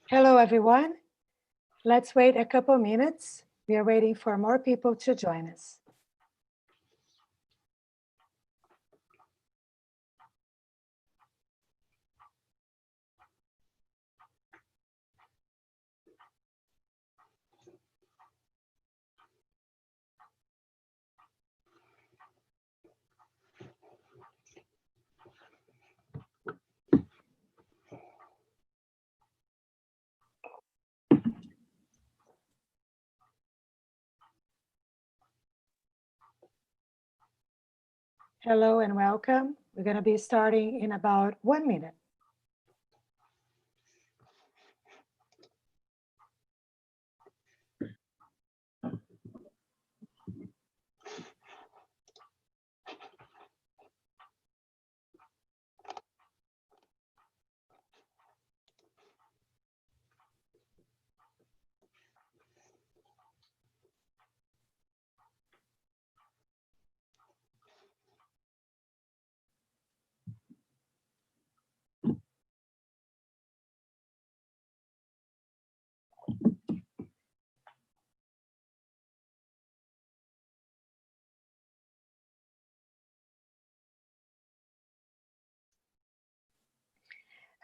Hello, everyone. Let's wait a couple minutes. We are waiting for more people to join us. Hello and welcome. We're going to be starting in about 1 minute.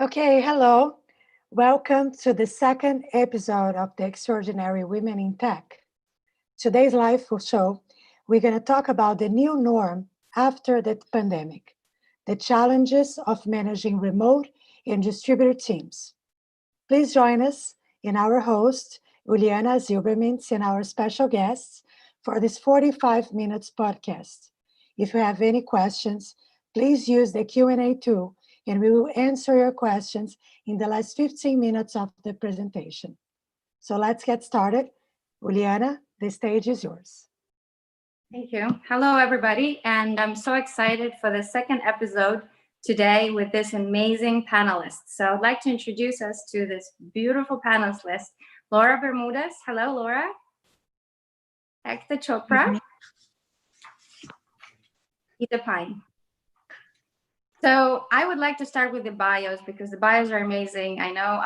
Okay, hello. Welcome to the second episode of the Extraordinary Women in Tech. Today's live show, we're going to talk about the new norm after the pandemic, the challenges of managing remote and distributed teams. Please join us in our host, Ulyana, Zilbermints, and our special guests for this 45 minutes podcast. If you have any questions, please use the Q&A tool and we will answer your questions in the last 15 minutes of the presentation. So let's get started. Ulyana, the stage is yours. Thank you. Hello, everybody. And I'm so excited for the second episode today with this amazing panelist. So I'd like to introduce us to this beautiful panelist list. Laura Bermudez. Hello, Laura. Ekta Chopra. Geeta Pyne. So I would like to start with the bios because the bios are amazing. I know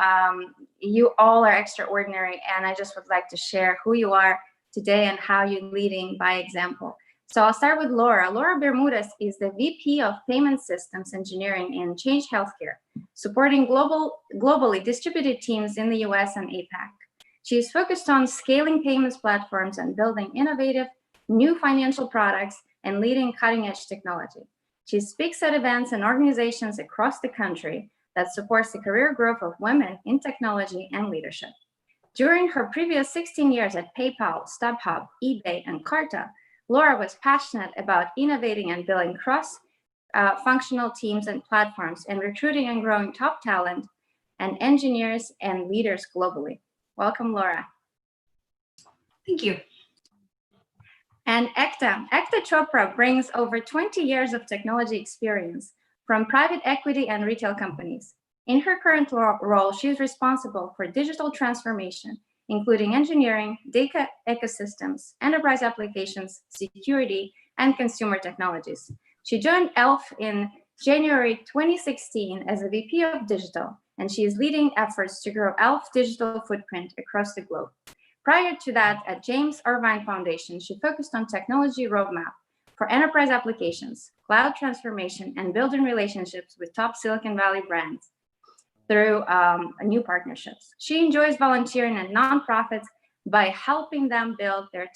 you all are extraordinary, and I just would like to share who you are today and how you're leading by example. So I'll start with Laura. Laura Bermudez is the VP of Payment Systems Engineering in Change Healthcare, supporting globally distributed teams in the US and APAC. She is focused on scaling payments platforms and building innovative new financial products and leading cutting-edge technology. She speaks at events and organizations across the country that supports the career growth of women in technology and leadership. During her previous 16 years at PayPal, StubHub, eBay, and Carta, Laura was passionate about innovating and building cross-functional teams and platforms and recruiting and growing top talent and engineers and leaders globally. Welcome, Laura. Thank you. And Ekta Chopra brings over 20 years of technology experience from private equity and retail companies. In her current role, she is responsible for digital transformation, including engineering, data ecosystems, enterprise applications, security, and consumer technologies. She joined ELF in January 2016 as a VP of Digital, and she is leading efforts to grow ELF's digital footprint across the globe. Prior to that, at James Irvine Foundation, she focused on technology roadmap for enterprise applications, cloud transformation, and building relationships with top Silicon Valley brands through new partnerships. She enjoys volunteering at nonprofits by helping them build their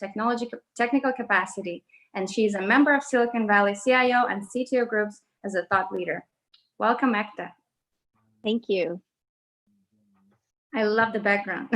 technical capacity, and she's a member of Silicon Valley CIO and CTO groups as a thought leader. Welcome, Ekta. Thank you. I love the background.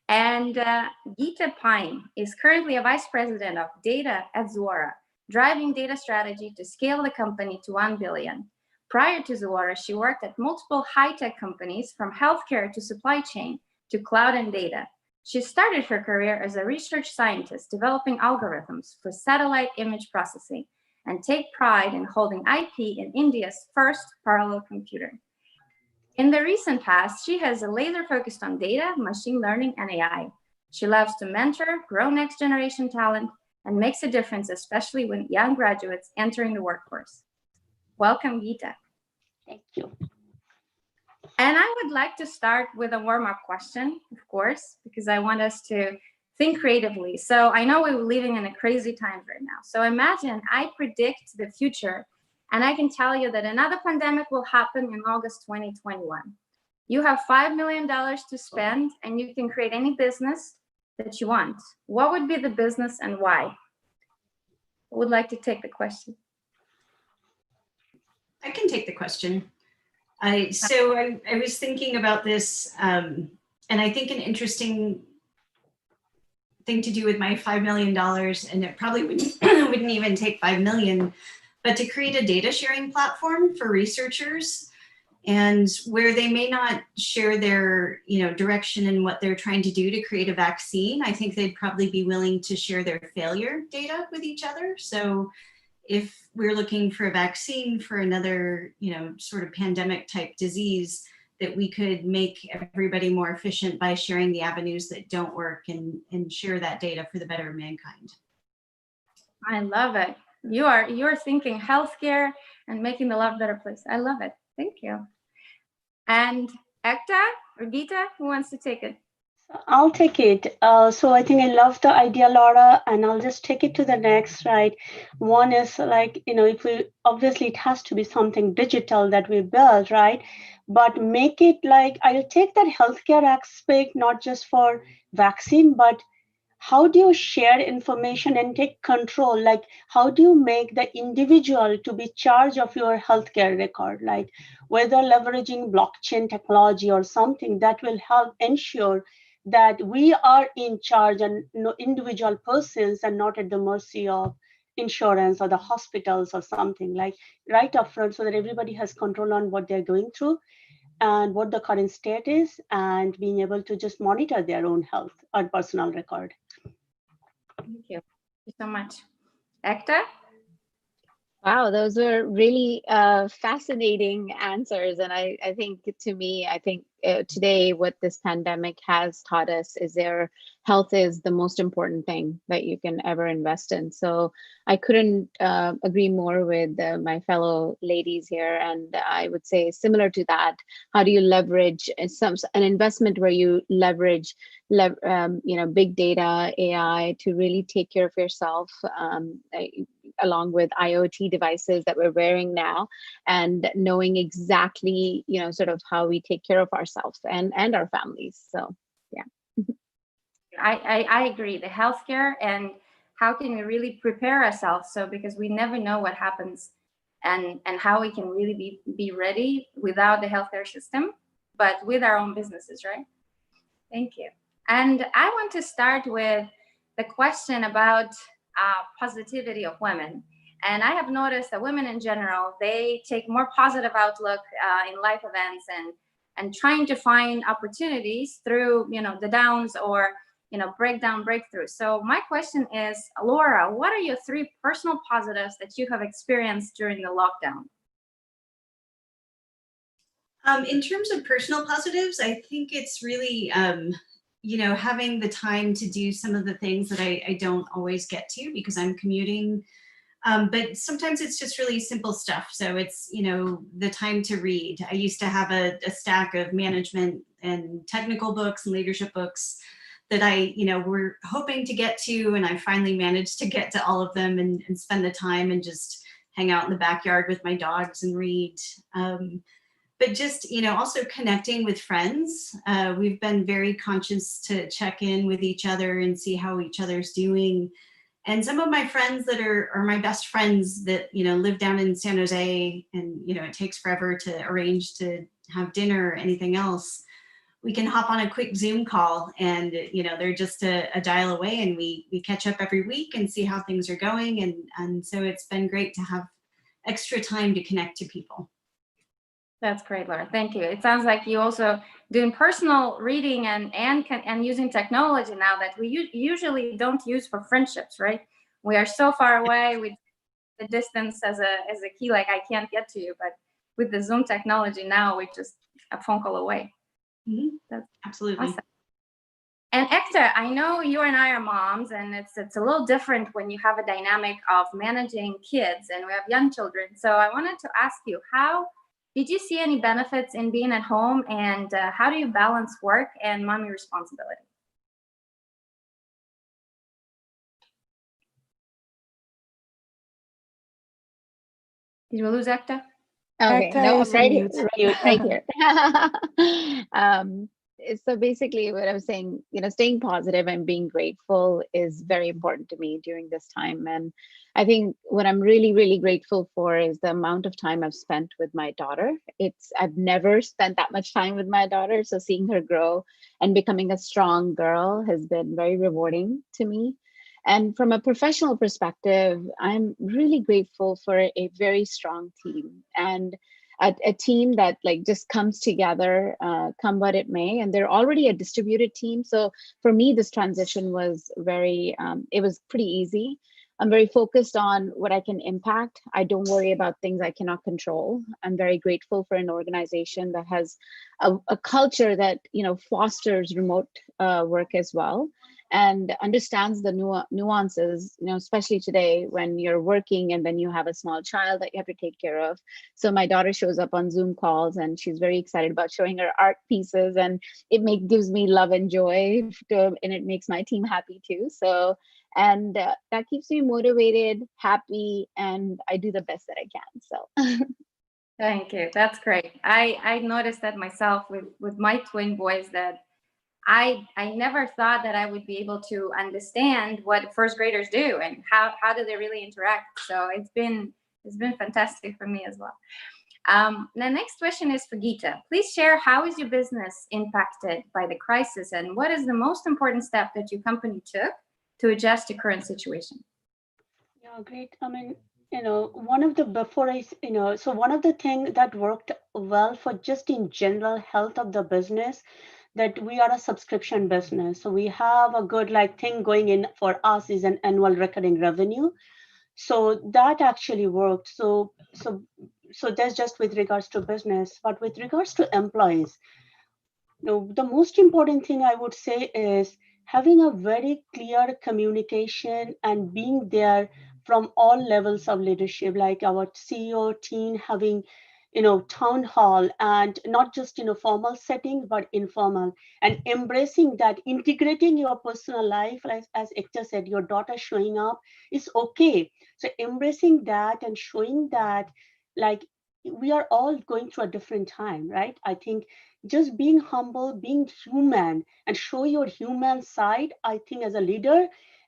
And Geeta Pyne is currently a vice president of data at Zuora, driving data strategy to scale the company to 1 billion. Prior to Zuora, she worked at multiple high-tech companies from healthcare to supply chain to cloud and data. She started her career as a research scientist developing algorithms for satellite image processing and take pride in holding IP in India's first parallel computer. In the recent past, she has a laser focused on data, machine learning, and AI. She loves to mentor, grow next generation talent, and makes a difference, especially when young graduates entering the workforce. Welcome, Geeta. Thank you. And I would like to start with a warm-up question, of course, because I want us to think creatively. So I know we're living in a crazy time right now. So imagine I predict the future, and I can tell you that another pandemic will happen in August 2021. You have $5 million to spend, and you can create any business that you want. What would be the business and why? I would like to take the question. I can take the question. I was thinking about this, and I think an interesting thing to do with my $5 million, and it probably wouldn't even take 5 million, but to create a data sharing platform for researchers, and where they may not share their direction and what they're trying to do to create a vaccine, I think they'd probably be willing to share their failure data with each other. So if we're looking for a vaccine for another, sort of pandemic type disease, that we could make everybody more efficient by sharing the avenues that don't work and share that data for the better of mankind. I love it. You're thinking healthcare and making the world a better place. I love it. Thank you. And Ekta or Geeta, who wants to take it? I'll take it. So I think I love the idea, Laura, and I'll just take it to the next, right? One is like, if we, obviously it has to be something digital that we build, right? But make it like, I'll take that healthcare aspect, not just for vaccine, but how do you share information and take control? Like, how do you make the individual to be charge of your healthcare record? Like, whether leveraging blockchain technology or something that will help ensure that we are in charge and individual persons and not at the mercy of insurance or the hospitals or something, like right up front, so that everybody has control on what they're going through and what the current state is, and being able to just monitor their own health or personal record. Thank you. Thank you so much. Ekta? Wow, those were really fascinating answers. And I think to me, today what this pandemic has taught us is health is the most important thing that you can ever invest in. So I couldn't agree more with my fellow ladies here. And I would say similar to that, how do you leverage an investment where you leverage big data, AI to really take care of yourself, along with IoT devices that we're wearing now, and knowing exactly, sort of how we take care of ourselves and our families. So, yeah. I agree. The healthcare and how can we really prepare ourselves? So, because we never know what happens and how we can really be ready without the healthcare system, but with our own businesses, right? Thank you. And I want to start with the question about positivity of women. And I have noticed that women in general, they take more positive outlook in life events and trying to find opportunities through, the downs or, breakthroughs. So my question is, Laura, what are your 3 personal positives that you have experienced during the lockdown? In terms of personal positives, I think it's really, having the time to do some of the things that I don't always get to because I'm commuting. But sometimes it's just really simple stuff. So it's, the time to read. I used to have a stack of management and technical books and leadership books that I, were hoping to get to. And I finally managed to get to all of them and spend the time and just hang out in the backyard with my dogs and read. But just, also connecting with friends. We've been very conscious to check in with each other and see how each other's doing. And some of my friends that are my best friends that, live down in San Jose and, it takes forever to arrange to have dinner or anything else, we can hop on a quick Zoom call and, they're just a dial away and we catch up every week and see how things are going. And so it's been great to have extra time to connect to people. That's great, Laura. Thank you. It sounds like you also doing personal reading and using technology now that we usually don't use for friendships, right? We are so far away with the distance as a key, like I can't get to you, but with the Zoom technology now, we're just a phone call away. Mm-hmm. That's absolutely awesome. And Ekta, I know you and I are moms, and it's a little different when you have a dynamic of managing kids and we have young children. So I wanted to ask you, how did you see any benefits in being at home, and how do you balance work and mommy responsibility? Did we lose Ekta? Okay, Ekta no, I'm is on right here, mute. right here. So basically what I was saying, staying positive and being grateful is very important to me during this time. And I think what I'm really, really grateful for is the amount of time I've spent with my daughter. I've never spent that much time with my daughter. So seeing her grow and becoming a strong girl has been very rewarding to me. And from a professional perspective, I'm really grateful for a very strong team, and a team that like just comes together, come what it may. And they're already a distributed team. So for me, this transition was it was pretty easy. I'm very focused on what I can impact. I don't worry about things I cannot control. I'm very grateful for an organization that has a culture that, fosters remote work as well, and understands the nuances, especially today when you're working and then you have a small child that you have to take care of. So my daughter shows up on Zoom calls and she's very excited about showing her art pieces, and gives me love and joy, and it makes my team happy too. So, and that keeps me motivated, happy, and I do the best that I can. So Thank you. That's great. I noticed that myself with my twin boys, that I never thought that I would be able to understand what first graders do and how do they really interact. So it's been fantastic for me as well. The next question is for Geeta. Please share, how is your business impacted by the crisis, and what is the most important step that your company took to adjust to current situation? Yeah, great. I mean, one of the before I, so one of the things that worked well for just in general health of the business, that we are a subscription business. So we have a good thing going in for us is an annual recurring revenue. So that actually worked. So that's just with regards to business. But with regards to employees, the most important thing I would say is having a very clear communication and being there from all levels of leadership, like our CEO team having town hall, and not just formal settings but informal, and embracing that, integrating your personal life, as Ekta said, your daughter showing up is okay. So embracing that and showing that we are all going through a different time, right? I think just being humble, being human, and show your human side, I think, as a leader,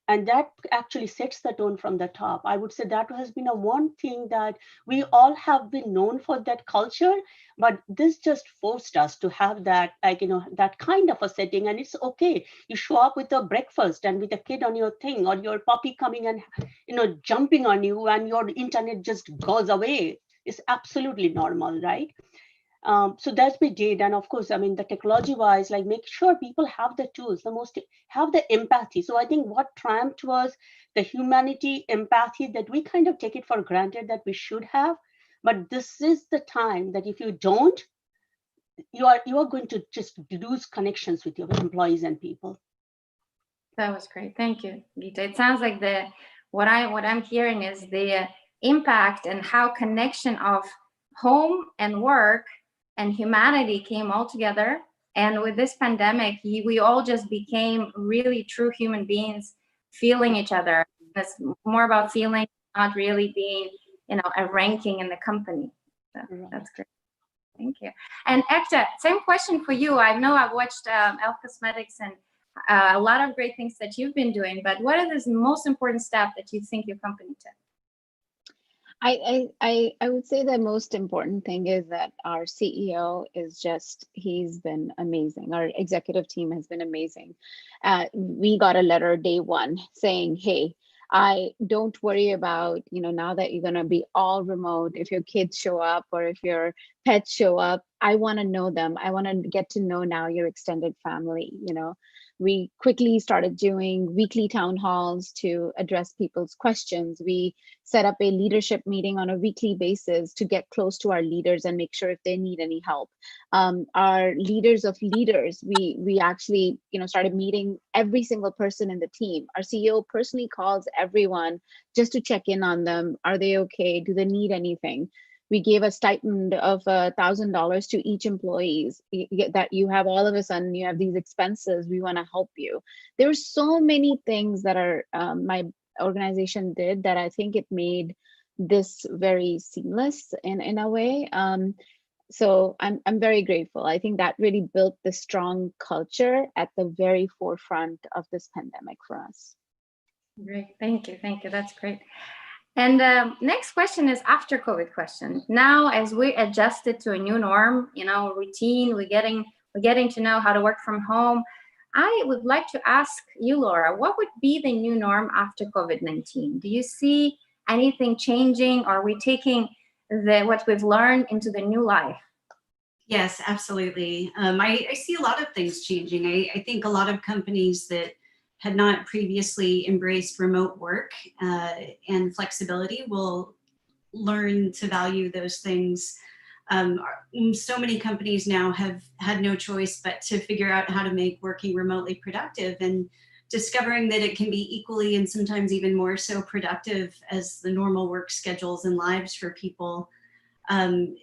and that actually sets the tone from the top. I would say that has been a one thing that we all have been known for, that culture, but this just forced us to have that, that kind of a setting. And it's okay. You show up with a breakfast and with a kid on your thing, or your puppy coming and jumping on you, and your internet just goes away. It's absolutely normal, right? So that's we did. And of course, I mean, the technology wise, make sure people have the tools, have the empathy. So I think what triumphed was the humanity, empathy, that we kind of take it for granted that we should have. But this is the time that if you don't, you are going to just lose connections with your employees and people. That was great. Thank you, Geeta. It sounds like what I'm hearing is the impact and how connection of home and work and humanity came all together. And with this pandemic, we all just became really true human beings, feeling each other. It's more about feeling, not really being, a ranking in the company. So that's great. Thank you. And Ekta, same question for you. I know I've watched Elf Cosmetics and a lot of great things that you've been doing, but what is the most important step that you think your company took? I would say the most important thing is that our CEO he's been amazing. Our executive team has been amazing. We got a letter day one saying, hey, I don't worry about, now that you're going to be all remote, if your kids show up or if your pets show up, I want to know them. I want to get to know now your extended family. We quickly started doing weekly town halls to address people's questions. We set up a leadership meeting on a weekly basis to get close to our leaders and make sure if they need any help. Our leaders of leaders, we actually started meeting every single person in the team. Our CEO personally calls everyone just to check in on them. Are they okay? Do they need anything? we gave a stipend of $1,000 to each employees, that you have all of a sudden, you have these expenses, we want to help you. There were so many things that my organization did that I think it made this very seamless in a way. So I'm very grateful. I think that really built the strong culture at the very forefront of this pandemic for us. Great, thank you, that's great. And next question is after COVID question. Now, as we adjusted to a new norm, routine, we're getting to know how to work from home. I would like to ask you, Laura, what would be the new norm after COVID-19? Do you see anything changing? Or are we taking what we've learned into the new life? Yes, absolutely. I see a lot of things changing. I think a lot of companies that had not previously embraced remote work and flexibility will learn to value those things. So many companies now have had no choice but to figure out how to make working remotely productive, and discovering that it can be equally and sometimes even more so productive as the normal work schedules and lives for people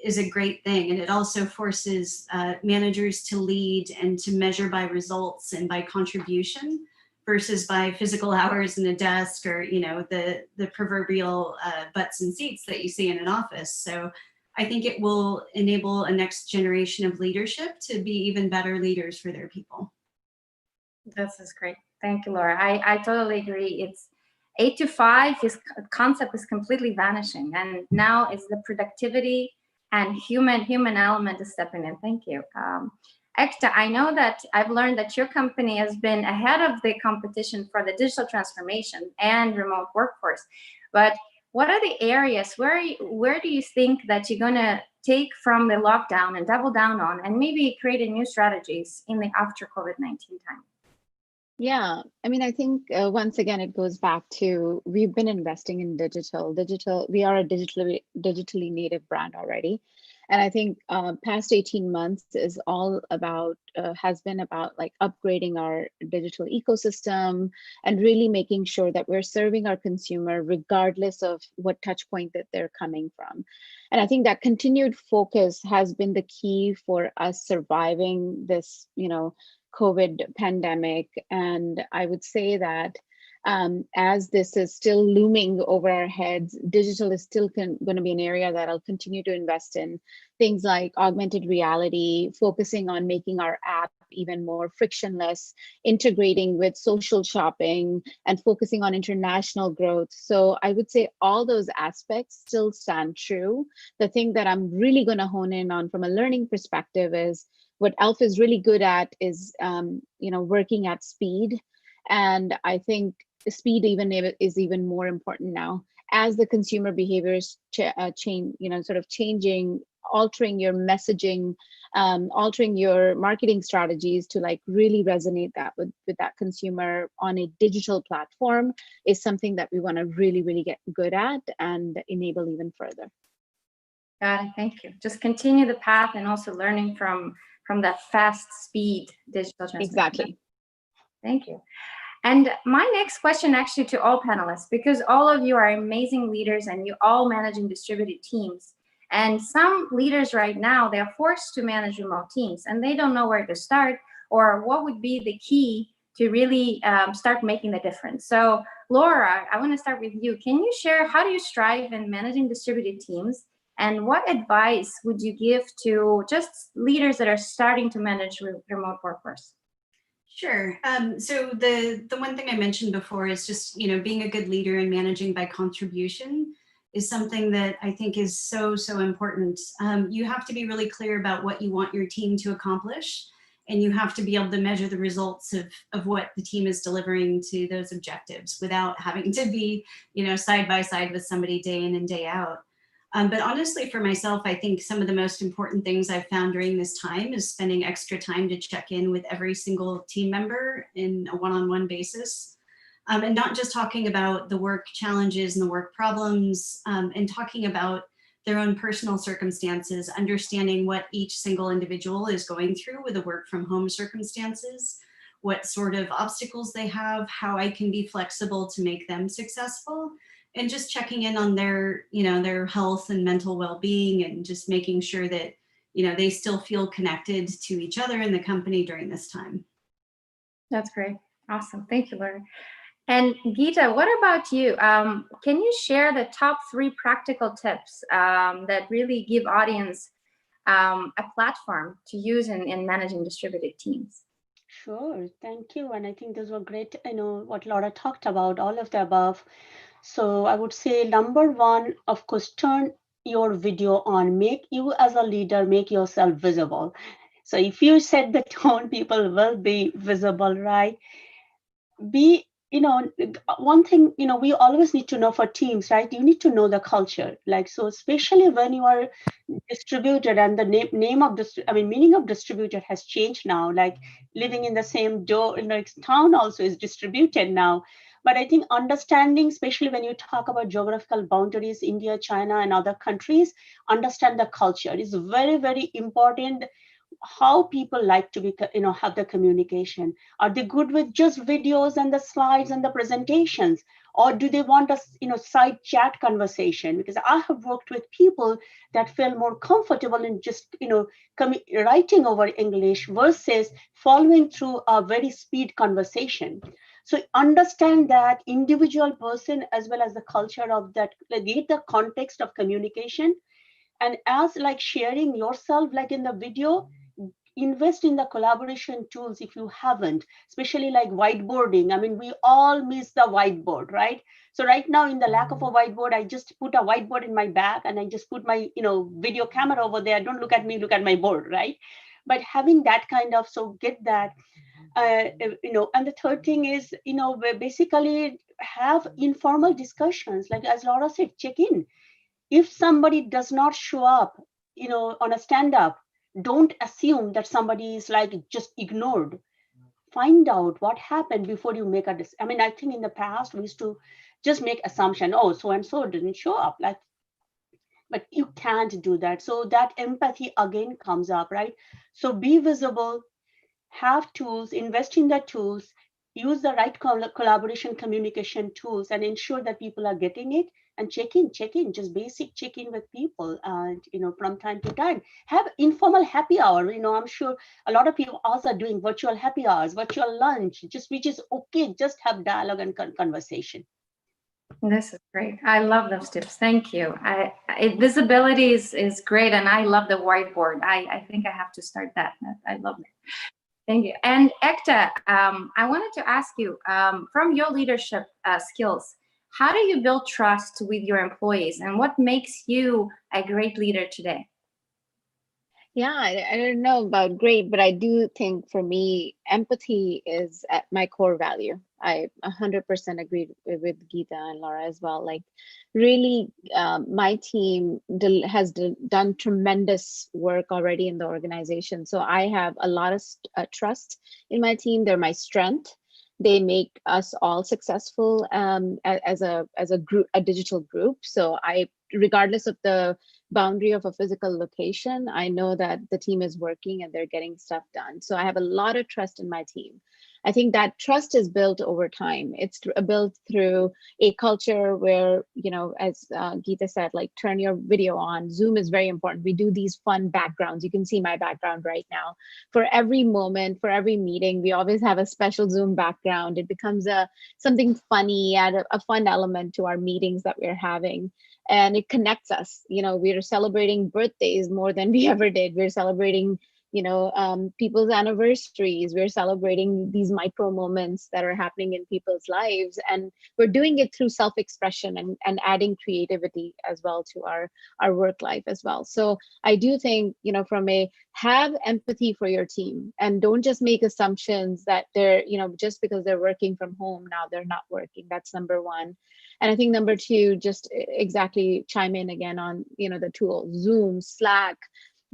is a great thing. And it also forces managers to lead and to measure by results and by contribution versus by physical hours in a desk, or the proverbial butts and seats that you see in an office. So I think it will enable a next generation of leadership to be even better leaders for their people. This is great. Thank you, Laura. I totally agree. It's 8 to 5. His concept is completely vanishing, and now it's the productivity and human element is stepping in. Thank you. Ekta, I know that I've learned that your company has been ahead of the competition for the digital transformation and remote workforce. But what are the areas where do you think that you're going to take from the lockdown and double down on, and maybe create new strategies in the after COVID-19 time? Yeah, I mean, I think once again, it goes back to, we've been investing in digital. We are a digitally native brand already. And I think past 18 months is all about, has been about like upgrading our digital ecosystem and really making sure that we're serving our consumer regardless of what touch point that they're coming from. And I think that continued focus has been the key for us surviving this, COVID pandemic. And I would say that as this is still looming over our heads, digital is still going to be an area that I'll continue to invest in. Things like augmented reality, focusing on making our app even more frictionless, integrating with social shopping, and focusing on international growth. So I would say all those aspects still stand true. The thing that I'm really going to hone in on from a learning perspective is what Elf is really good at is, working at speed. And I think speed is even more important now as the consumer behaviors change, sort of changing, altering your messaging, altering your marketing strategies to like really resonate that with that consumer on a digital platform is something that we want to really, really get good at and enable even further. Got it. Thank you. Just continue the path and also learning from that fast speed digital transformation. Exactly. Thank you. And my next question actually to all panelists, because all of you are amazing leaders and you all managing distributed teams. And some leaders right now, they're forced to manage remote teams and they don't know where to start or what would be the key to really start making the difference. So Laura, I want to start with you. Can you share how do you strive in managing distributed teams? And what advice would you give to just leaders that are starting to manage remote workforce? Sure. So the one thing I mentioned before is just, being a good leader and managing by contribution is something that I think is so, so important. You have to be really clear about what you want your team to accomplish, and you have to be able to measure the results of what the team is delivering to those objectives without having to be, side by side with somebody day in and day out. But honestly, for myself, I think some of the most important things I've found during this time is spending extra time to check in with every single team member in a one-on-one basis. And not just talking about the work challenges and the work problems, and talking about their own personal circumstances, understanding what each single individual is going through with the work from home circumstances, what sort of obstacles they have, how I can be flexible to make them successful, and just checking in on their, you know, their health and mental well-being, and just making sure that, you know, they still feel connected to each other in the company during this time. That's great. Awesome. Thank you, Laura. And Geeta, what about you? Can you share the top 3 practical tips that really give audience a platform to use in managing distributed teams? Sure, thank you. And I think those were great, you know, what Laura talked about, all of the above. So I would say number one, of course, turn your video on. Make you as a leader, make yourself visible. So if you set the tone, people will be visible, right? Be, you know, one thing, you know, we always need to know for teams, right? You need to know the culture. Like, so especially when you are distributed, and the name of this, I mean, meaning of distributed has changed now. Like living in the same door, you know, town also is distributed now. But I think understanding, especially when you talk about geographical boundaries, India, China, and other countries, understand the culture is very, very important. How people like to be, you know, have the communication. Are they good with just videos and the slides and the presentations, or do they want a, you know, side chat conversation? Because I have worked with people that feel more comfortable in just, you know, writing over English versus following through a very speed conversation. So understand that individual person as well as the culture of that, like, the context of communication. And as like sharing yourself, like in the video, invest in the collaboration tools if you haven't, especially like whiteboarding. I mean, we all miss the whiteboard, right? So right now, in the lack of a whiteboard, I just put a whiteboard in my bag and I just put my, you know, video camera over there. Don't look at me, look at my board, right? But having that kind of, so get that, you know. And the third thing is, you know, basically have informal discussions. Like as Laura said, check in. If somebody does not show up, you know, on a stand up, don't assume that somebody is like just ignored. Find out what happened before you make a decision. I mean, I think in the past we used to just make assumption, oh, so and so didn't show up, like, but you can't do that. So that empathy again comes up, right? So be visible, have tools, invest in the tools, use the right collaboration communication tools, and ensure that people are getting it. And check in, just basic check in with people, and, you know, from time to time, have informal happy hour. You know, I'm sure a lot of people also are doing virtual happy hours, virtual lunch, just, which is okay. Just have dialogue and conversation. This is great. I love those tips. Thank you. Visibility is great, and I love the whiteboard. I think I have to start that. I love it. Thank you. And Ekta, I wanted to ask you, from your leadership skills, how do you build trust with your employees, and what makes you a great leader today? Yeah, I don't know about great, but I do think for me, empathy is at my core value. I 100% agree with Geeta and Laura as well. Like, really, my team has done tremendous work already in the organization. So I have a lot of trust in my team. They're my strength. They make us all successful as a group, a digital group. So I, regardless of the boundary of a physical location, I know that the team is working and they're getting stuff done. So I have a lot of trust in my team. I think that trust is built over time. It's built through a culture where, you know, as Geeta said, like, turn your video on. Zoom is very important. We do these fun backgrounds. You can see my background right now. For every moment, for every meeting, we always have a special Zoom background. It becomes something funny, add a fun element to our meetings that we're having. And it connects us. You know, we're celebrating birthdays more than we ever did. We're celebrating, you know, people's anniversaries. We're celebrating these micro moments that are happening in people's lives. And we're doing it through self-expression and adding creativity as well to our work life as well. So I do think, you know, have empathy for your team, and don't just make assumptions that they're, you know, just because they're working from home now, they're not working. That's number one. And I think number two, just exactly chime in again on, you know, the tools, Zoom, Slack,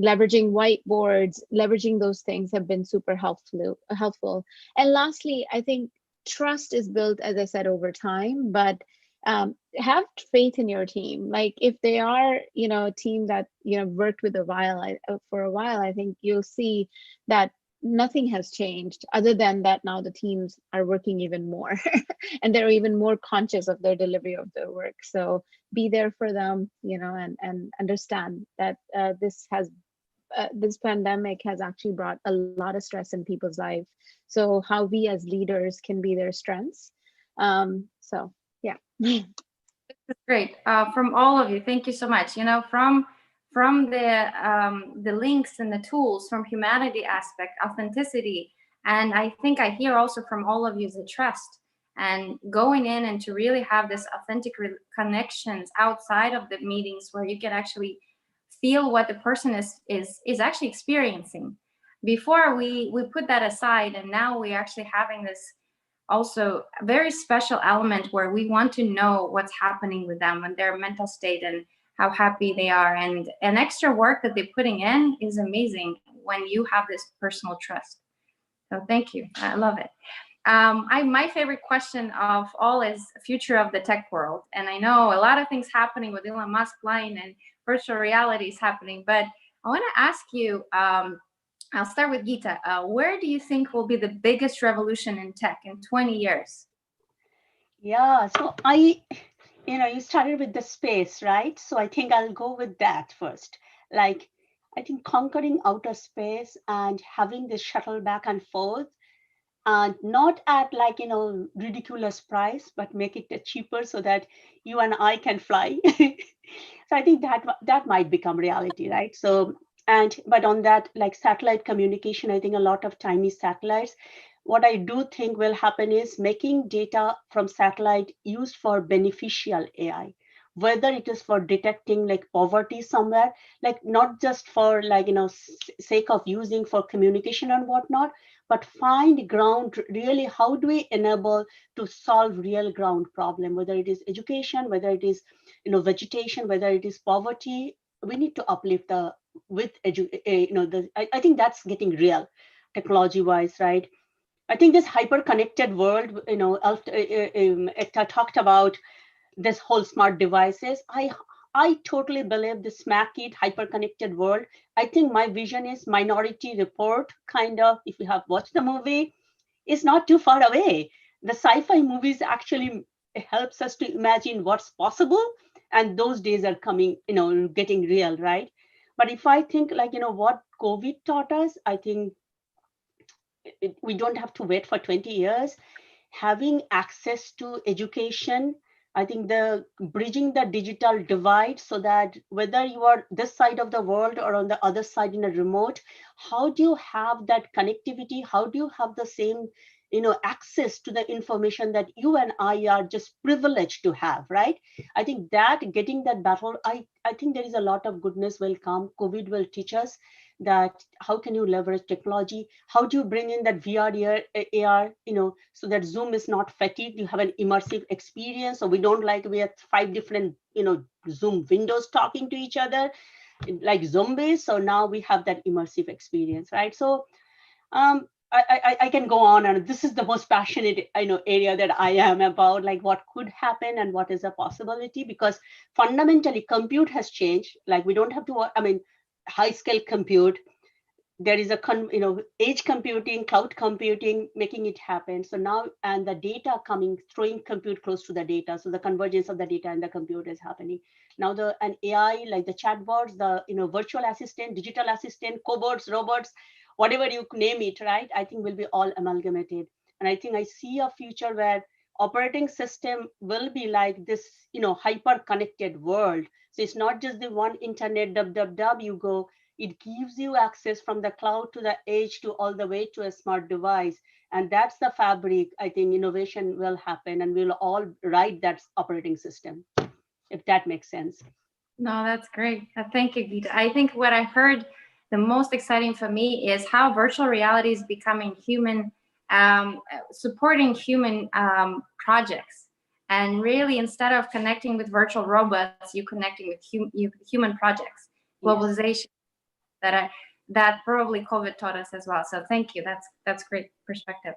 leveraging whiteboards, leveraging those things have been super helpful. And lastly, I think trust is built, as I said, over time, but have faith in your team. Like, if they are, you know, a team that, you know, worked with for a while, I think you'll see that nothing has changed other than that now the teams are working even more and they're even more conscious of their delivery of their work. So be there for them, and understand that this pandemic has actually brought a lot of stress in people's life. So how we as leaders can be their strengths. So yeah. Great. From all of you, thank you so much. From the links and the tools, from humanity aspect, authenticity, and I think I hear also from all of you the trust and going in and to really have this authentic connections outside of the meetings where you can actually feel what the person is actually experiencing. Before we put that aside, and now we're actually having this also a very special element where we want to know what's happening with them and their mental state and how happy they are, and an extra work that they're putting in is amazing when you have this personal trust. So thank you, I love it. My favorite question of all is future of the tech world, and I know a lot of things happening with Elon Musk flying and virtual reality is happening, but I want to ask you, I'll start with Geeta. Where do you think will be the biggest revolution in tech in 20 years? Yeah, so you started with the space, right? So I think I'll go with that first. Like, I think conquering outer space and having this shuttle back and forth, and not at ridiculous price, but make it cheaper so that you and I can fly. So I think that might become reality, right? So, but on that, like satellite communication, I think a lot of tiny satellites, what I do think will happen is making data from satellite used for beneficial AI, whether it is for detecting like poverty somewhere, like not just for sake of using for communication and whatnot, but find ground really, how do we enable to solve real ground problem, whether it is education, whether it is vegetation, whether it is poverty. We need to uplift I think that's getting real technology wise, right? I think this hyper connected world, Ekta talked about this whole smart devices. I totally believe the smack it hyper connected world. I think my vision is Minority Report, kind of, if you have watched the movie, is not too far away. The sci-fi movies actually helps us to imagine what's possible, and those days are coming, getting real, right? But if I think what COVID taught us, I think we don't have to wait for 20 years. Having access to education, I think the bridging the digital divide, so that whether you are this side of the world or on the other side in a remote, how do you have that connectivity? How do you have the same access to the information that you and I are just privileged to have, right? I think that getting that battle, I think there is a lot of goodness will come. COVID will teach us that how can you leverage technology? How do you bring in that VR, AR, so that Zoom is not fatigued, you have an immersive experience. So we don't we have 5 different, Zoom windows talking to each other like zombies. So now we have that immersive experience, right? So I can go on, and this is the most passionate area that I am about, like what could happen and what is a possibility, because fundamentally compute has changed. Like we don't have to, high scale compute. There is edge computing, cloud computing, making it happen. So now, and the data coming, throwing compute close to the data. So the convergence of the data and the compute is happening. Now an AI, like the chatbots, the virtual assistant, digital assistant, cobots, robots, whatever you name it, right? I think will be all amalgamated. And I think I see a future where operating system will be like this, hyper connected world. So it's not just the one internet, you go, it gives you access from the cloud to the edge to all the way to a smart device. And that's the fabric. I think innovation will happen, and we'll all ride that operating system, if that makes sense. No, that's great. Thank you, Geeta. I think what I heard the most exciting for me is how virtual reality is becoming human, supporting human projects. And really, instead of connecting with virtual robots, you're connecting with human projects. Globalization, that probably COVID taught us as well. So thank you. That's great perspective.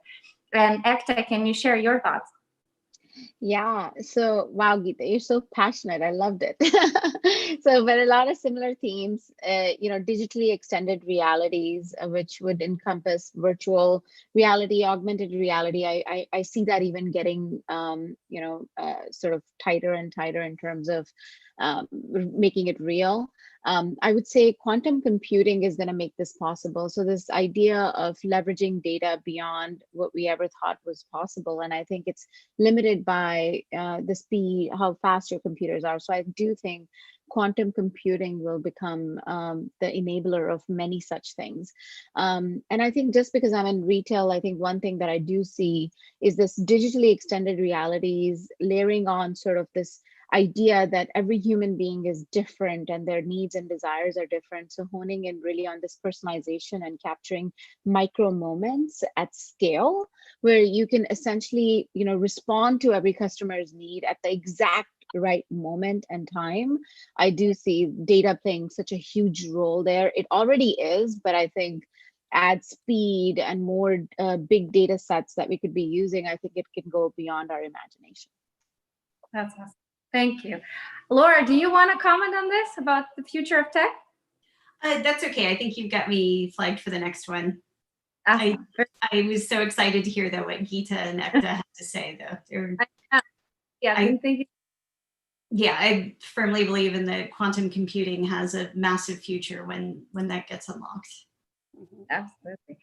And Ekta, can you share your thoughts? Yeah. So, wow, Geeta, you're so passionate. I loved it. So, but a lot of similar themes, digitally extended realities, which would encompass virtual reality, augmented reality. I see that even getting, sort of tighter and tighter in terms of making it real. I would say quantum computing is going to make this possible. So this idea of leveraging data beyond what we ever thought was possible. And I think it's limited by the speed, how fast your computers are. So I do think quantum computing will become the enabler of many such things. And I think just because I'm in retail, I think one thing that I do see is this digitally extended realities layering on sort of this idea that every human being is different and their needs and desires are different. So honing in really on this personalization and capturing micro moments at scale, where you can essentially, respond to every customer's need at the exact right moment and time. I do see data playing such a huge role there. It already is, but I think add speed and more big data sets that we could be using, I think it can go beyond our imagination. That's awesome. Thank you. Laura, do you want to comment on this about the future of tech? That's okay. I think you've got me flagged for the next one. Awesome. I was so excited to hear though what Geeta and Ekta had to say though. I'm thinking. Yeah, I firmly believe in that quantum computing has a massive future when that gets unlocked. Absolutely.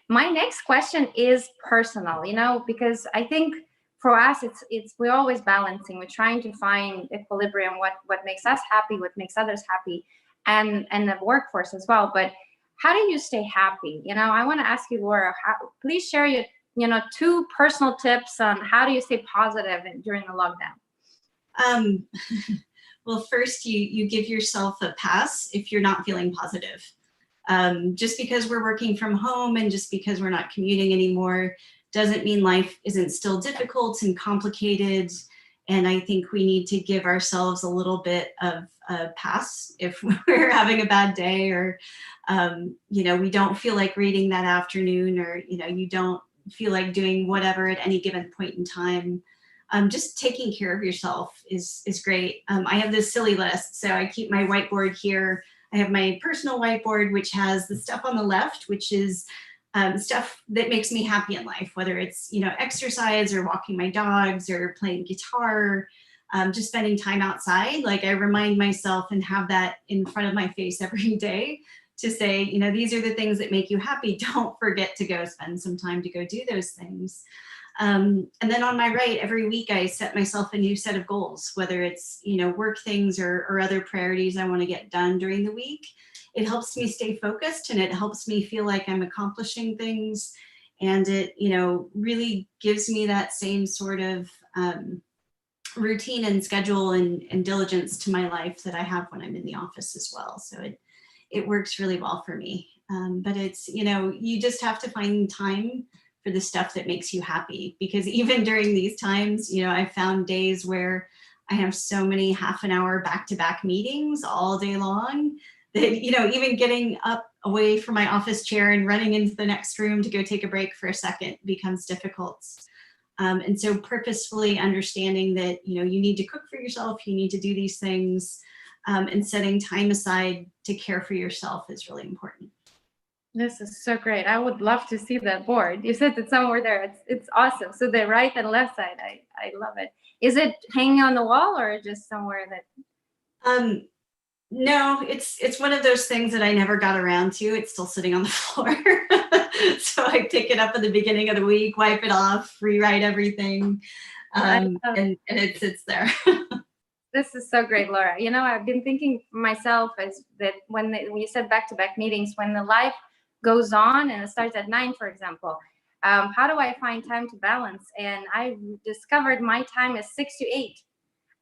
My next question is personal, because I think for us, we're always balancing. We're trying to find equilibrium, what makes us happy, what makes others happy, and the workforce as well. But how do you stay happy? I want to ask you, Laura, please share your, 2 personal tips on how do you stay positive during the lockdown? Well, first you give yourself a pass if you're not feeling positive. Just because we're working from home and just because we're not commuting anymore doesn't mean life isn't still difficult and complicated. And I think we need to give ourselves a little bit of a pass if we're having a bad day, or, we don't feel like reading that afternoon, or, you don't feel like doing whatever at any given point in time. Just taking care of yourself is great. I have this silly list. So I keep my whiteboard here. I have my personal whiteboard, which has the stuff on the left, which is stuff that makes me happy in life, whether it's, exercise or walking my dogs or playing guitar, just spending time outside. Like I remind myself and have that in front of my face every day to say, these are the things that make you happy. Don't forget to go spend some time to go do those things. And then on my right, every week I set myself a new set of goals, whether it's, work things or other priorities I want to get done during the week. It helps me stay focused and it helps me feel like I'm accomplishing things. And it, really gives me that same sort of routine and schedule and diligence to my life that I have when I'm in the office as well. So it works really well for me. But it's, you just have to find time for the stuff that makes you happy, because even during these times, I found days where I have so many half-an-hour back-to-back meetings all day long that, even getting up away from my office chair and running into the next room to go take a break for a second becomes difficult. And so purposefully understanding that, you need to cook for yourself, you need to do these things, and setting time aside to care for yourself is really important. This is so great. I would love to see that board. You said it's somewhere there. It's awesome. So the right and left side, I love it. Is it hanging on the wall or just somewhere that? No, it's one of those things that I never got around to. It's still sitting on the floor. So I pick it up at the beginning of the week, wipe it off, rewrite everything, and it sits there. This is so great, Laura. I've been thinking myself as that when you said back-to-back meetings, when the life goes on and it starts at 9, for example, how do I find time to balance? And I discovered my time is 6 to 8,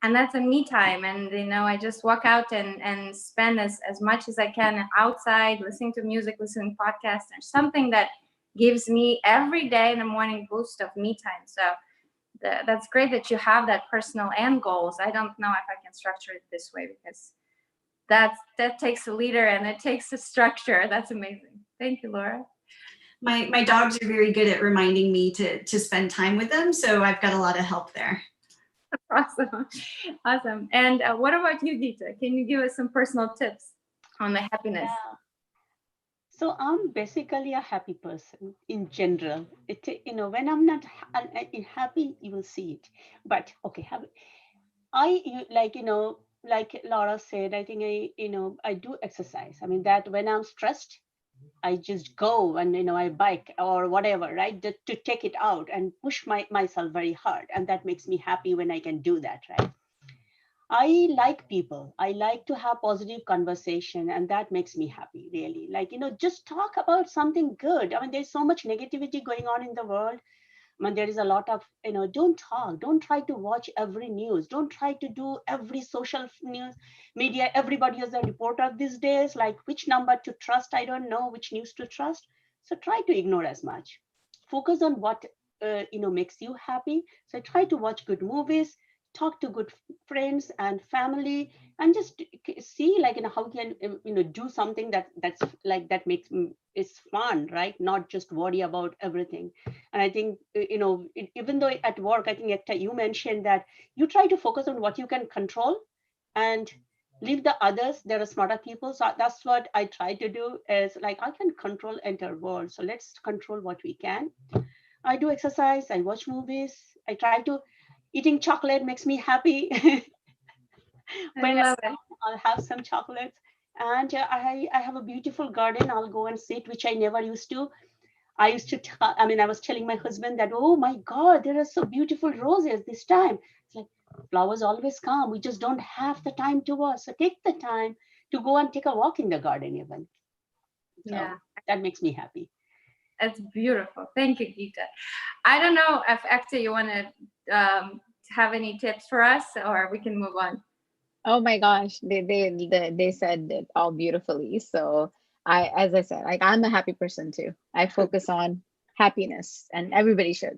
and that's a me time. And I just walk out and spend as much as I can outside, listening to music, listening to podcasts, or something that gives me every day in the morning boost of me time. So that's great that you have that personal and goals. I don't know if I can structure it this way, because that takes a leader and it takes a structure. That's amazing. Thank you, Laura. My dogs are very good at reminding me to spend time with them, so I've got a lot of help there. Awesome. Awesome. And what about you, Geeta? Can you give us some personal tips on the happiness? Yeah. So I'm basically a happy person in general. When I'm not happy, you will see it. But okay, like Laura said, I think I do exercise. I mean that when I'm stressed, I just go and I bike or whatever, right? To take it out and push myself very hard, and that makes me happy when I can do that, right? I like people. I like to have positive conversation, and that makes me happy, really. Like, just talk about something good. I mean, there's so much negativity going on in the world. I mean, there is a lot of, don't talk, don't try to watch every news, don't try to do every social news media. Everybody is a reporter these days, like which number to trust, I don't know, which news to trust. So try to ignore as much. Focus on what, makes you happy. So try to watch good movies, talk to good friends and family, and just see like, how can, do something that's like, that makes is fun, right? Not just worry about everything. And I think, even though at work, I think, Ekta, you mentioned that you try to focus on what you can control and leave the others. There are smarter people. So that's what I try to do, is like, I can control entire world. So let's control what we can. I do exercise, I watch movies, I try to, eating chocolate makes me happy. When I love it. I'll have some chocolates. And I have a beautiful garden. I'll go and sit, which I never used to. I was telling my husband that, oh my God, there are so beautiful roses this time. It's like, flowers always come. We just don't have the time to watch. So take the time to go and take a walk in the garden even. So Yeah. that makes me happy. That's beautiful. Thank you, Geeta. I don't know if Ekta, you want to have any tips for us, or we can move on. Oh my gosh, they said it all beautifully. So as I said, like I'm a happy person too. I focus on happiness, and everybody should.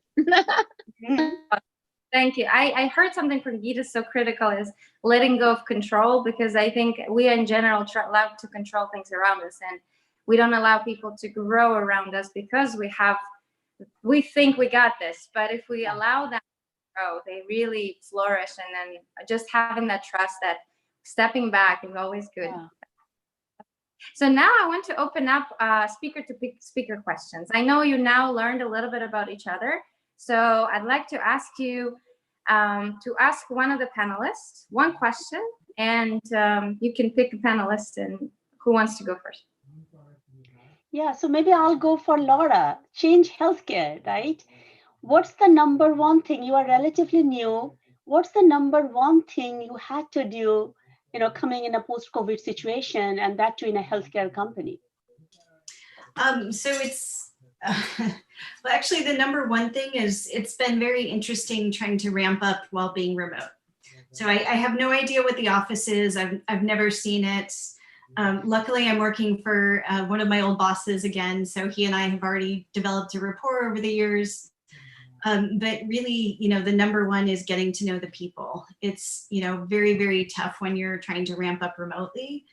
Thank you. I heard something from Geeta so critical is letting go of control, because I think we in general love to control things around us, and we don't allow people to grow around us because we think we got this. But if we allow them to grow, they really flourish. And then just having that trust, that stepping back is always good. Yeah. So now I want to open up speaker to speaker questions. I know you now learned a little bit about each other. So I'd like to ask you to ask one of the panelists one question, and you can pick a panelist, and who wants to go first? Yeah, so maybe I'll go for Laura. Change healthcare, right? What's the number one thing? You are relatively new. What's the number one thing you had to do, coming in a post-COVID situation, and that too in a healthcare company? So it's, well, actually the number one thing is, it's been very interesting trying to ramp up while being remote. So I have no idea what the office is. I've never seen it. Luckily, I'm working for one of my old bosses again. So he and I have already developed a rapport over the years. But really, the number one is getting to know the people. It's, very, very tough when you're trying to ramp up remotely.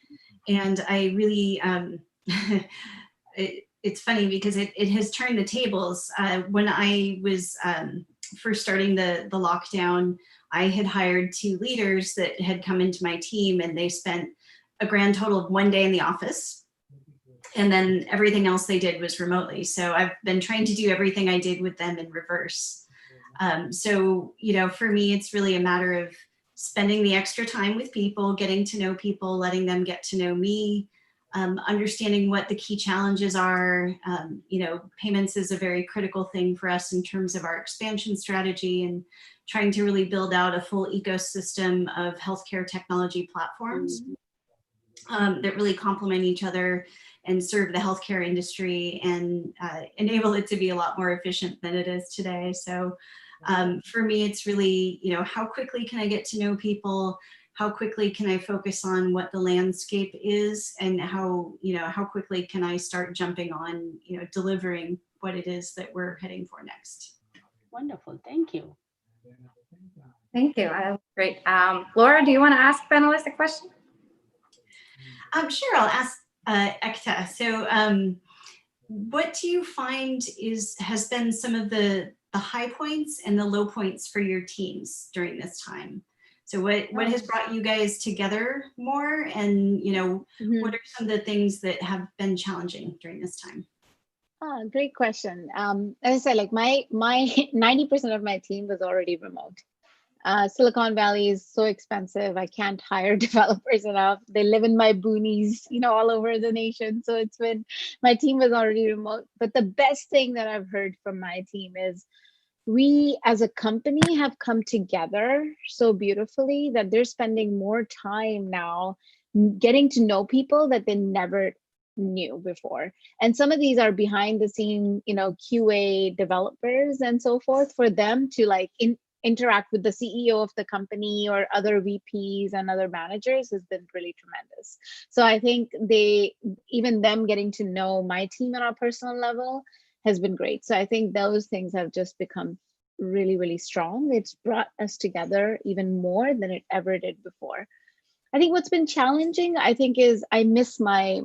And I really, it's funny because it has turned the tables. When I was first starting the lockdown, I had hired 2 leaders that had come into my team, and they spent a grand total of 1 day in the office. And then everything else they did was remotely. So I've been trying to do everything I did with them in reverse. So, for me, it's really a matter of spending the extra time with people, getting to know people, letting them get to know me, understanding what the key challenges are. Payments is a very critical thing for us in terms of our expansion strategy, and trying to really build out a full ecosystem of healthcare technology platforms that really complement each other and serve the healthcare industry, and enable it to be a lot more efficient than it is today. So for me, it's really, how quickly can I get to know people? How quickly can I focus on what the landscape is, and how quickly can I start jumping on, delivering what it is that we're heading for next. Wonderful, thank you. Thank you. Great. Laura, do you want to ask panelists a question? Sure, I'll ask Ekta. So what do you find has been some of the the high points and the low points for your teams during this time. So what has brought you guys together more, and what are some of the things that have been challenging during this time? Oh, great question. As I said, like my 90% of my team was already remote. Silicon Valley is so expensive. I can't hire developers enough. They live in my boonies, all over the nation. So my team was already remote. But the best thing that I've heard from my team is we as a company have come together so beautifully that they're spending more time now getting to know people that they never knew before. And some of these are behind the scene, QA developers and so forth, for them to like interact with the CEO of the company or other VPs and other managers has been really tremendous. So I think even them getting to know my team on a personal level has been great. So I think those things have just become really, really strong. It's brought us together even more than it ever did before. I think what's been challenging, I think, is I miss my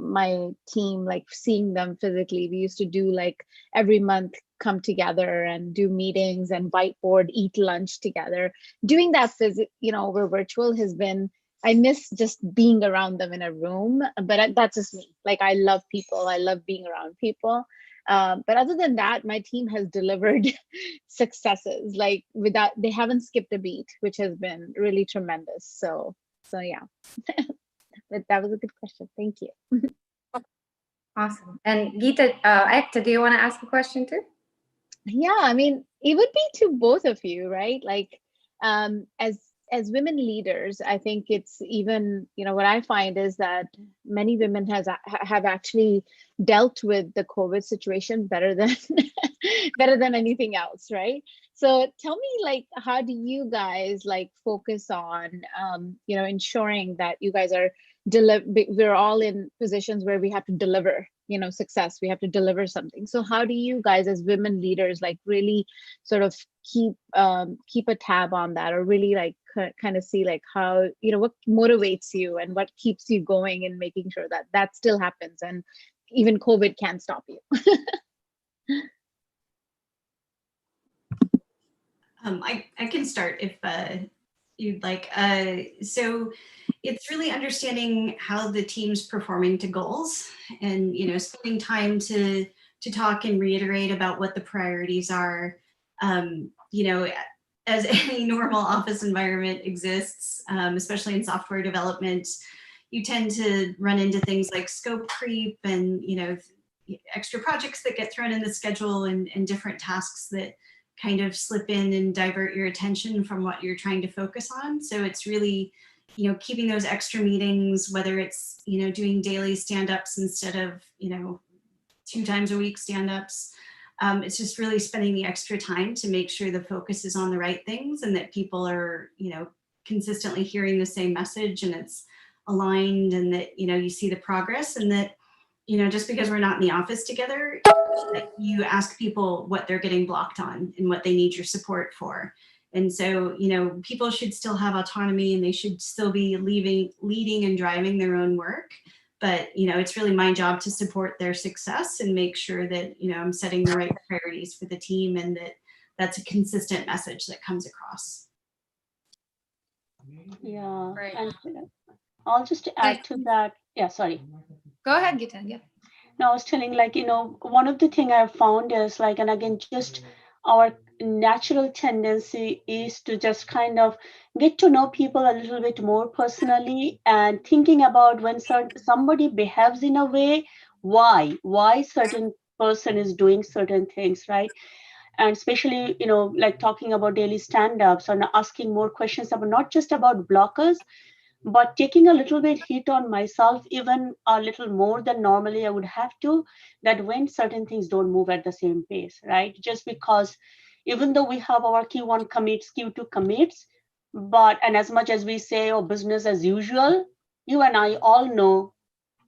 team, like seeing them physically. We used to do like every month come together and do meetings and whiteboard, eat lunch together. Doing that over virtual has been, I miss just being around them in a room, but that's just me. Like I love people. I love being around people. But other than that, my team has delivered successes. Like they haven't skipped a beat, which has been really tremendous. So yeah, but that was a good question. Thank you. Awesome. And Geeta, Ekta, do you want to ask a question too? Yeah, I mean, it would be to both of you, right? Like, as women leaders, I think it's even, what I find is that many women have actually dealt with the COVID situation better than better than anything else, right? So tell me, like, how do you guys like focus on, ensuring that you guys are we're all in positions where we have to deliver, success. We have to deliver something. So how do you guys as women leaders like really sort of keep a tab on that, or really like kind of see like how, what motivates you and what keeps you going in making sure that that still happens and even COVID can't stop you? I can start if you'd like. So it's really understanding how the team's performing to goals, and spending time to talk and reiterate about what the priorities are. As any normal office environment exists, especially in software development, you tend to run into things like scope creep and extra projects that get thrown in the schedule, and different tasks that kind of slip in and divert your attention from what you're trying to focus on. So it's really, keeping those extra meetings, whether it's, doing daily stand-ups instead of, 2 times a week stand-ups. It's just really spending the extra time to make sure the focus is on the right things, and that people are, consistently hearing the same message, and it's aligned, and that, you see the progress, and that, just because we're not in the office together, that you ask people what they're getting blocked on and what they need your support for. And so, people should still have autonomy, and they should still be leading and driving their own work. But, it's really my job to support their success and make sure that, I'm setting the right priorities for the team, and that that's a consistent message that comes across. Yeah. Right. And I'll just add to that. Yeah, sorry. Go ahead, Geeta. Yeah. No, I was telling, like, one of the thing I've found is like, and again, just our natural tendency is to just kind of get to know people a little bit more personally, and thinking about when somebody behaves in a way, why certain person is doing certain things, right? And especially, like talking about daily stand-ups and asking more questions about not just about blockers, but taking a little bit hit on myself, even a little more than normally I would have to, that when certain things don't move at the same pace, right? Just because even though we have our Q1 commits, Q2 commits, and as much as we say, oh, business as usual, you and I all know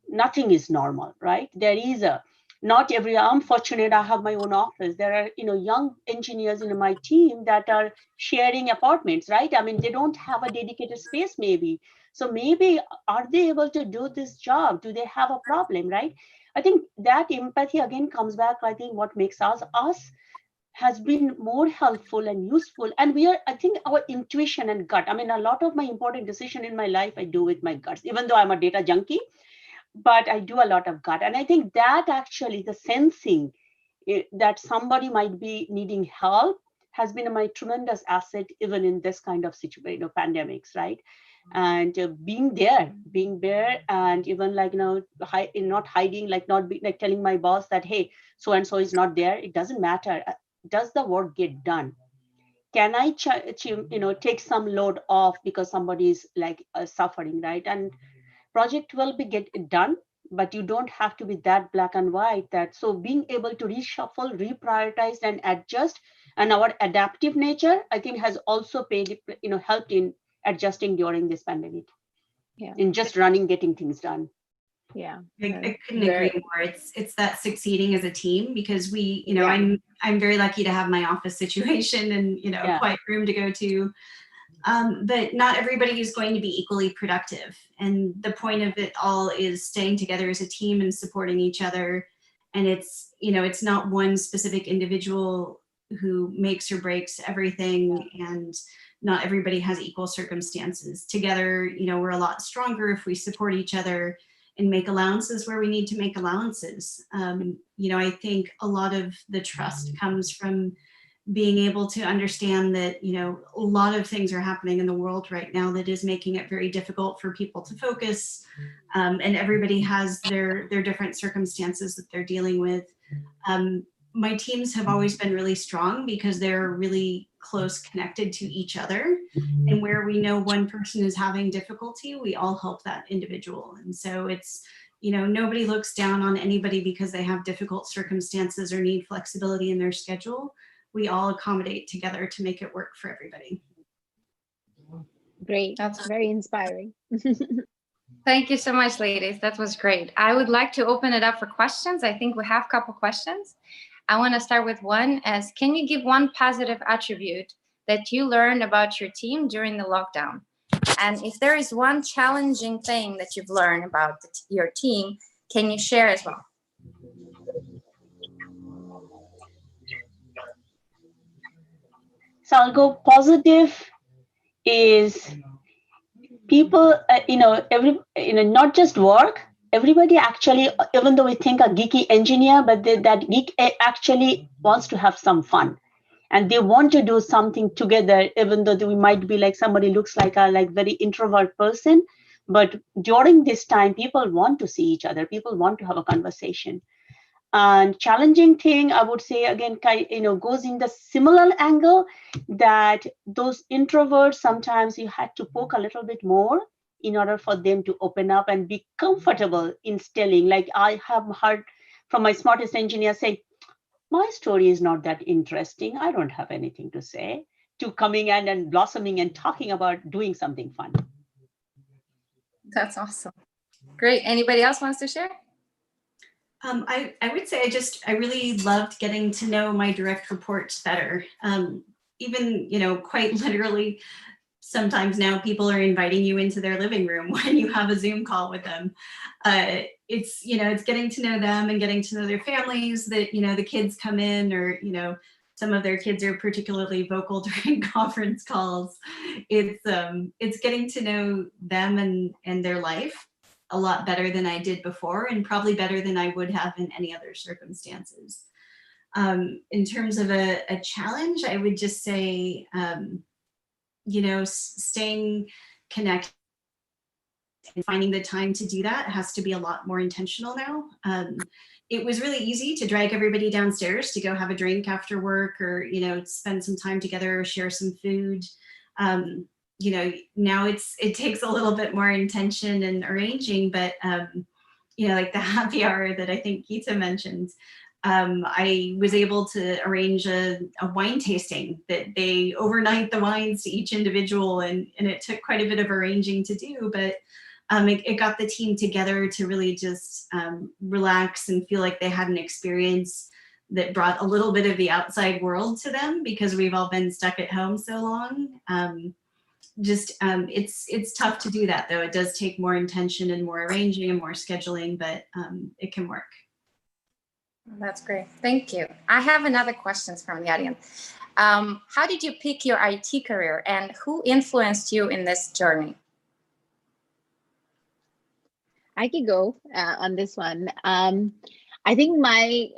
nothing is normal, right? I'm fortunate, I have my own office. There are, young engineers in my team that are sharing apartments, right? I mean, they don't have a dedicated space maybe. So maybe, are they able to do this job? Do they have a problem, right? I think that empathy again comes back, I think what makes us, has been more helpful and useful. And I think our intuition and gut, I mean, a lot of my important decision in my life, I do with my guts, even though I'm a data junkie, but I do a lot of gut. And I think that actually the sensing that somebody might be needing help has been my tremendous asset, even in this kind of situation, pandemics, right? And being there, and even like, not hiding, like not be, like telling my boss that, hey, so and so is not there. It doesn't matter. Does the work get done? Can I take some load off because somebody is like suffering, right? And project will be get it done, but you don't have to be that black and white. That so being able to reshuffle, reprioritize, and adjust, and our adaptive nature, I think, has also helped in adjusting during this pandemic, Yeah. in just running, getting things done. Yeah. I couldn't agree more. It's that succeeding as a team, because we, I'm very lucky to have my office situation and, a quiet room to go to. But not everybody is going to be equally productive. And the point of it all is staying together as a team and supporting each other. And it's, it's not one specific individual who makes or breaks everything, and not everybody has equal circumstances. Together, we're a lot stronger if we support each other and make allowances where we need to make allowances. I think a lot of the trust comes from being able to understand that, a lot of things are happening in the world right now that is making it very difficult for people to focus. And everybody has their different circumstances that they're dealing with. My teams have always been really strong because they're really close connected to each other. And where we know one person is having difficulty, we all help that individual. And so it's, nobody looks down on anybody because they have difficult circumstances or need flexibility in their schedule. We all accommodate together to make it work for everybody. Great. That's very inspiring. Thank you so much, ladies. That was great. I would like to open it up for questions. I think we have a couple questions. I want to start with one as, can you give one positive attribute that you learned about your team during the lockdown? And if there is one challenging thing that you've learned about your team, can you share as well? So I'll go positive is people, not just work. Everybody actually, even though we think a geeky engineer, but that geek actually wants to have some fun, and they want to do something together, even though we might be like somebody looks like a very introvert person. But during this time, people want to see each other. People want to have a conversation. And challenging thing, I would say again, goes in the similar angle that those introverts, sometimes you had to poke a little bit more in order for them to open up and be comfortable in telling. Like I have heard from my smartest engineer say, my story is not that interesting. I don't have anything to say, to coming in and blossoming and talking about doing something fun. That's awesome. Great. Anybody else wants to share? I would say I really loved getting to know my direct reports better. Even, quite literally, sometimes now people are inviting you into their living room when you have a Zoom call with them. It's getting to know them and getting to know their families, that, the kids come in, or, some of their kids are particularly vocal during conference calls. It's getting to know them and their life a lot better than I did before, and probably better than I would have in any other circumstances. In terms of a challenge, I would just say, staying connected and finding the time to do that has to be a lot more intentional now. It was really easy to drag everybody downstairs to go have a drink after work, or, spend some time together, or share some food. Now it takes a little bit more intention and arranging, but, like the happy hour that I think Geeta mentioned, I was able to arrange a wine tasting that they overnight the wines to each individual, and it took quite a bit of arranging to do, but it got the team together to really just relax and feel like they had an experience that brought a little bit of the outside world to them, because we've all been stuck at home so long. It's tough to do that, though. It does take more intention and more arranging and more scheduling, but it can work. That's great. Thank you. I have another question from the audience. How did you pick your IT career and who influenced you in this journey? I could go on this one. I think my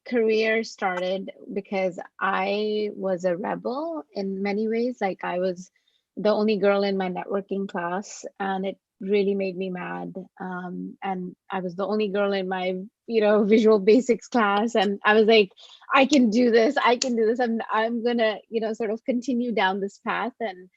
career started because I was a rebel in many ways. Like I was the only girl in my networking class, and it really made me mad. And I was the only girl in my, Visual Basics class, and I was like, I can do this. I can do this. I'm gonna, sort of continue down this path and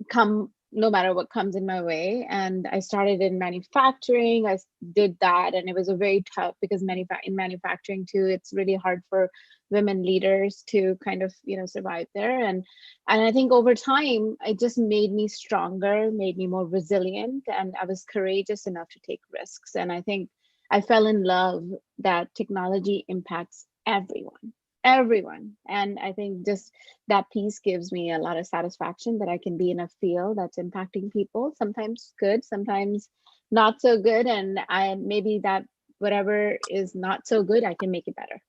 come no matter what comes in my way. And I started in manufacturing. I did that, and it was a very tough, because in manufacturing too, it's really hard for women leaders to kind of survive there. And I think over time it just made me stronger, made me more resilient, and I was courageous enough to take risks. And I think I fell in love that technology impacts everyone. And I think just that piece gives me a lot of satisfaction that I can be in a field that's impacting people, sometimes good, sometimes not so good. And maybe that whatever is not so good, I can make it better.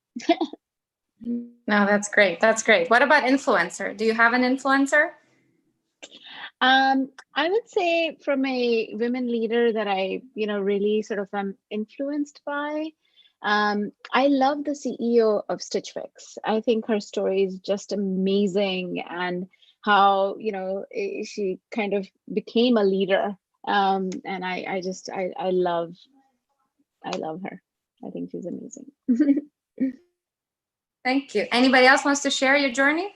No, that's great. That's great. What about influencer? Do you have an influencer? I would say from a women leader that I, really sort of am influenced by. I love the CEO of Stitch Fix. I think her story is just amazing, and how she kind of became a leader. And I love her. I think she's amazing. Thank you. Anybody else wants to share your journey?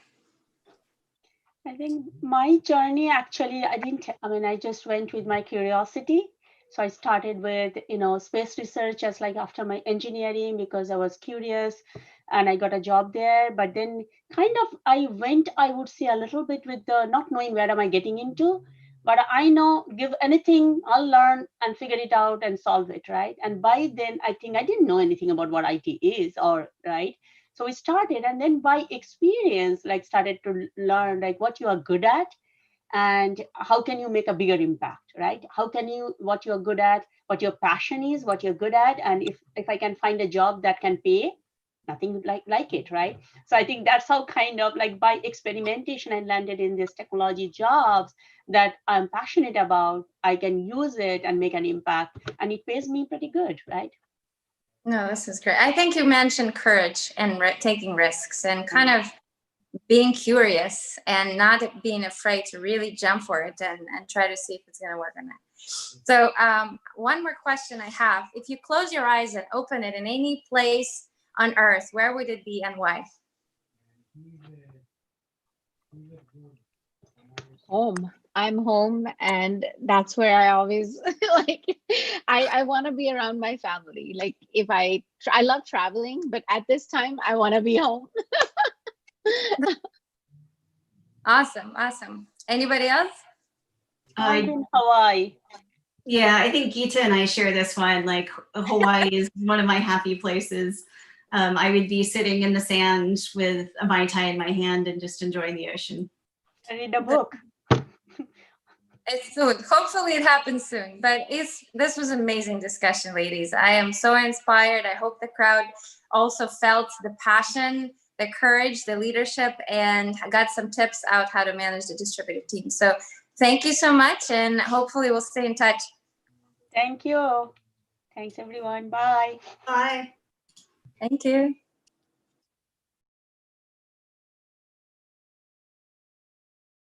I think my journey actually, I just went with my curiosity. So I started with, space research as like after my engineering, because I was curious and I got a job there. But then kind of I would say a little bit with the not knowing where am I getting into, but I know give anything, I'll learn and figure it out and solve it, right? And by then I think I didn't know anything about what IT is, or right. So we started, and then by experience, like started to learn like what you are good at and how can you make a bigger impact, right? How can you, what you're good at, what your passion is, what you're good at. And if I can find a job that can pay, nothing like it, right? So I think that's how kind of like by experimentation, I landed in these technology jobs that I'm passionate about. I can use it and make an impact, and it pays me pretty good, right? No, this is great. I think you mentioned courage and taking risks and kind of being curious and not being afraid to really jump for it and try to see if it's going to work or not. So one more question I have. If you close your eyes and open it in any place on earth, where would it be and why? Home. I'm home, and that's where I always like, I want to be around my family. Like if I love traveling, but at this time I want to be home. Awesome. Anybody else? I'm in Hawaii. Yeah, I think Geeta and I share this one. Like Hawaii is one of my happy places. I would be sitting in the sand with a Mai Tai in my hand and just enjoying the ocean. I read a book. It's soon. Hopefully it happens soon. But this was an amazing discussion, ladies. I am so inspired. I hope the crowd also felt the passion, the courage, the leadership, and got some tips out how to manage the distributed team. So thank you so much, and hopefully we'll stay in touch. Thank you. Thanks, everyone. Bye. Bye. Thank you.